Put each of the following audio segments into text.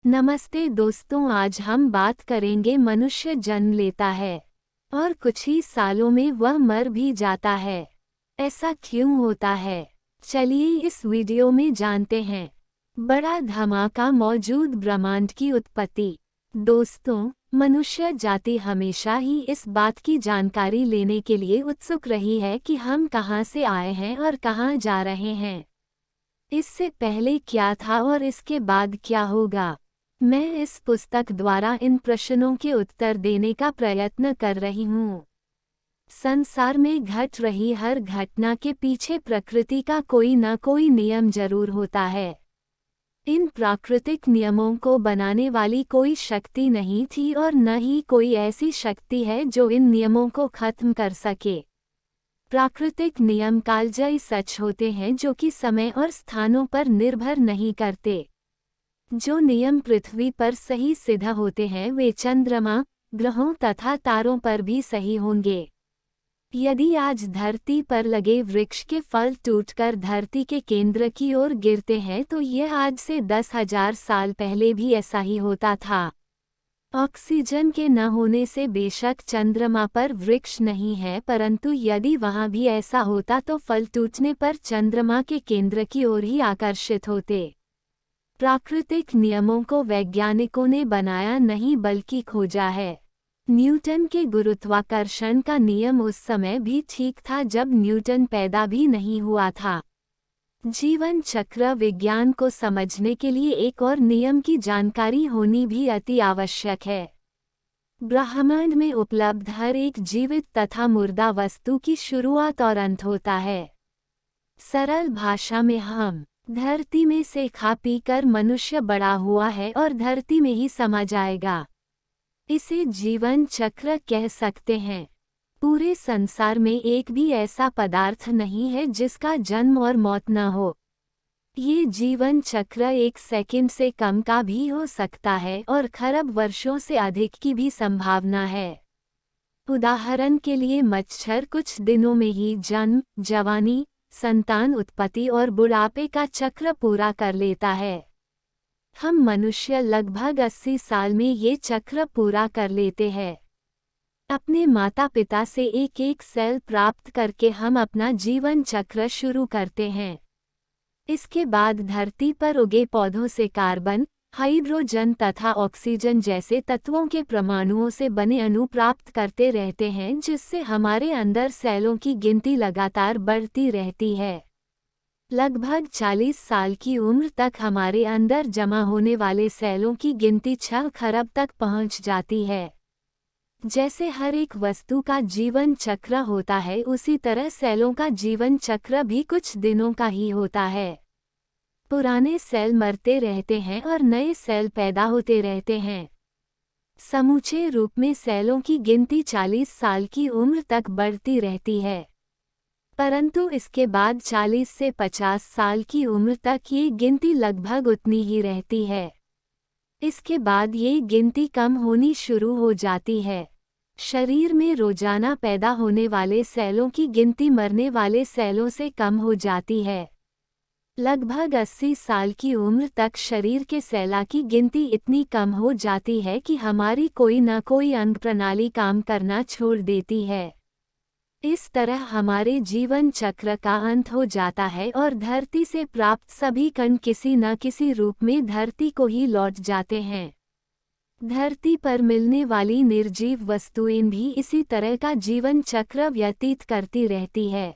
नमस्ते दोस्तों, आज हम बात करेंगे मनुष्य जन्म लेता है और कुछ ही सालों में वह मर भी जाता है। ऐसा क्यों होता है? चलिए इस वीडियो में जानते हैं। बड़ा धमाका मौजूद ब्रह्मांड की उत्पत्ति। दोस्तों, मनुष्य जाति हमेशा ही इस बात की जानकारी लेने के लिए उत्सुक रही है कि हम कहाँ से आए हैं और कहाँ जा रहे हैं। इससे पहले क्या था और इसके बाद क्या होगा? मैं इस पुस्तक द्वारा इन प्रश्नों के उत्तर देने का प्रयत्न कर रही हूँ। संसार में घट रही हर घटना के पीछे प्रकृति का कोई न कोई नियम जरूर होता है। इन प्राकृतिक नियमों को बनाने वाली कोई शक्ति नहीं थी और न ही कोई ऐसी शक्ति है जो इन नियमों को खत्म कर सके। प्राकृतिक नियम कालजयी सच होते हैं जो कि समय और स्थानों पर निर्भर नहीं करते। जो नियम पृथ्वी पर सही सिद्ध होते हैं वे चंद्रमा, ग्रहों तथा तारों पर भी सही होंगे। यदि आज धरती पर लगे वृक्ष के फल टूटकर धरती के केंद्र की ओर गिरते हैं तो यह आज से 10,000 साल पहले भी ऐसा ही होता था। ऑक्सीजन के न होने से बेशक चंद्रमा पर वृक्ष नहीं है, परंतु यदि वहां भी ऐसा होता तो फल टूटने पर चंद्रमा के केंद्र की ओर ही आकर्षित होते। प्राकृतिक नियमों को वैज्ञानिकों ने बनाया नहीं बल्कि खोजा है। न्यूटन के गुरुत्वाकर्षण का नियम उस समय भी ठीक था जब न्यूटन पैदा भी नहीं हुआ था। जीवन चक्र विज्ञान को समझने के लिए एक और नियम की जानकारी होनी भी अति आवश्यक है। ब्रह्मांड में उपलब्ध हर एक जीवित तथा मुर्दा वस्तु की शुरुआत और अंत होता है। सरल भाषा में हम धरती में से खा पी कर मनुष्य बड़ा हुआ है और धरती में ही समा जाएगा। इसे जीवन चक्र कह सकते हैं। पूरे संसार में एक भी ऐसा पदार्थ नहीं है जिसका जन्म और मौत न हो। ये जीवन चक्र 1 सेकंड से कम का भी हो सकता है और खरब वर्षों से अधिक की भी संभावना है। उदाहरण के लिए मच्छर कुछ दिनों में ही जन्म, जवानी, संतान उत्पत्ति और बुढ़ापे का चक्र पूरा कर लेता है। हम मनुष्य लगभग 80 साल में ये चक्र पूरा कर लेते हैं। अपने माता पिता से एक एक सेल प्राप्त करके हम अपना जीवन चक्र शुरू करते हैं। इसके बाद धरती पर उगे पौधों से कार्बन, हाइड्रोजन तथा ऑक्सीजन जैसे तत्वों के परमाणुओं से बने अणु प्राप्त करते रहते हैं, जिससे हमारे अंदर सेलों की गिनती लगातार बढ़ती रहती है। लगभग 40 साल की उम्र तक हमारे अंदर जमा होने वाले सेलों की गिनती 6 खरब तक पहुंच जाती है। जैसे हर एक वस्तु का जीवन चक्र होता है, उसी तरह सेलों का जीवन चक्र भी कुछ दिनों का ही होता है। पुराने सेल मरते रहते हैं और नए सेल पैदा होते रहते हैं। समूचे रूप में सेलों की गिनती 40 साल की उम्र तक बढ़ती रहती है, परंतु इसके बाद 40 से 50 साल की उम्र तक ये गिनती लगभग उतनी ही रहती है। इसके बाद ये गिनती कम होनी शुरू हो जाती है। शरीर में रोजाना पैदा होने वाले सेलों की गिनती मरने वाले सेलों से कम हो जाती है। लगभग 80 साल की उम्र तक शरीर के सेला की गिनती इतनी कम हो जाती है कि हमारी कोई न कोई अंग प्रणाली काम करना छोड़ देती है। इस तरह हमारे जीवन चक्र का अंत हो जाता है और धरती से प्राप्त सभी कण किसी न किसी रूप में धरती को ही लौट जाते हैं। धरती पर मिलने वाली निर्जीव वस्तुएं भी इसी तरह का जीवन चक्र व्यतीत करती रहती है।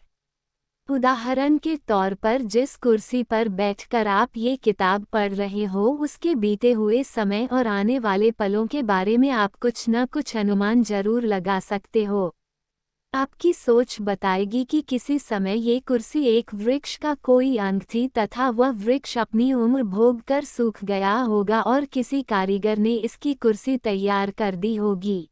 उदाहरण के तौर पर जिस कुर्सी पर बैठकर आप ये किताब पढ़ रहे हो, उसके बीते हुए समय और आने वाले पलों के बारे में आप कुछ न कुछ अनुमान जरूर लगा सकते हो। आपकी सोच बताएगी कि किसी समय ये कुर्सी एक वृक्ष का कोई अंग थी तथा वह वृक्ष अपनी उम्र भोग कर सूख गया होगा और किसी कारीगर ने इसकी कुर्सी तैयार कर दी होगी।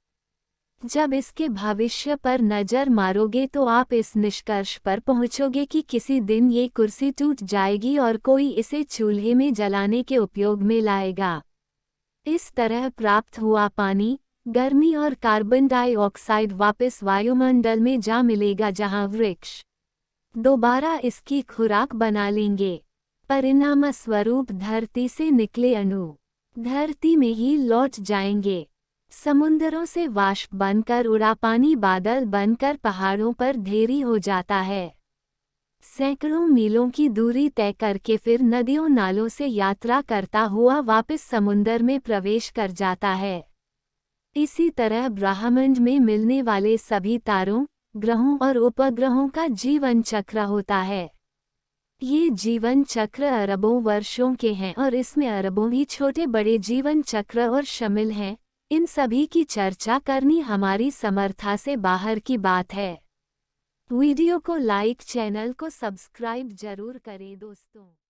जब इसके भविष्य पर नज़र मारोगे तो आप इस निष्कर्ष पर पहुंचोगे कि किसी दिन ये कुर्सी टूट जाएगी और कोई इसे चूल्हे में जलाने के उपयोग में लाएगा। इस तरह प्राप्त हुआ पानी, गर्मी और कार्बन डाइऑक्साइड वापस वायुमंडल में जा मिलेगा, जहां वृक्ष दोबारा इसकी खुराक बना लेंगे। परिणामस्वरूप धरती से निकले अणु धरती में ही लौट जाएंगे। समुंदरों से वाष्प बनकर उड़ा पानी बादल बनकर पहाड़ों पर ढेरी हो जाता है। सैकड़ों मीलों की दूरी तय करके फिर नदियों नालों से यात्रा करता हुआ वापस समुंदर में प्रवेश कर जाता है। इसी तरह ब्रह्मांड में मिलने वाले सभी तारों, ग्रहों और उपग्रहों का जीवन चक्र होता है। ये जीवन चक्र अरबों वर्षों के हैं और इसमें अरबों ही छोटे बड़े जीवन चक्र और शामिल हैं। इन सभी की चर्चा करनी हमारी समर्था से बाहर की बात है। वीडियो को लाइक, चैनल को सब्सक्राइब जरूर करें दोस्तों।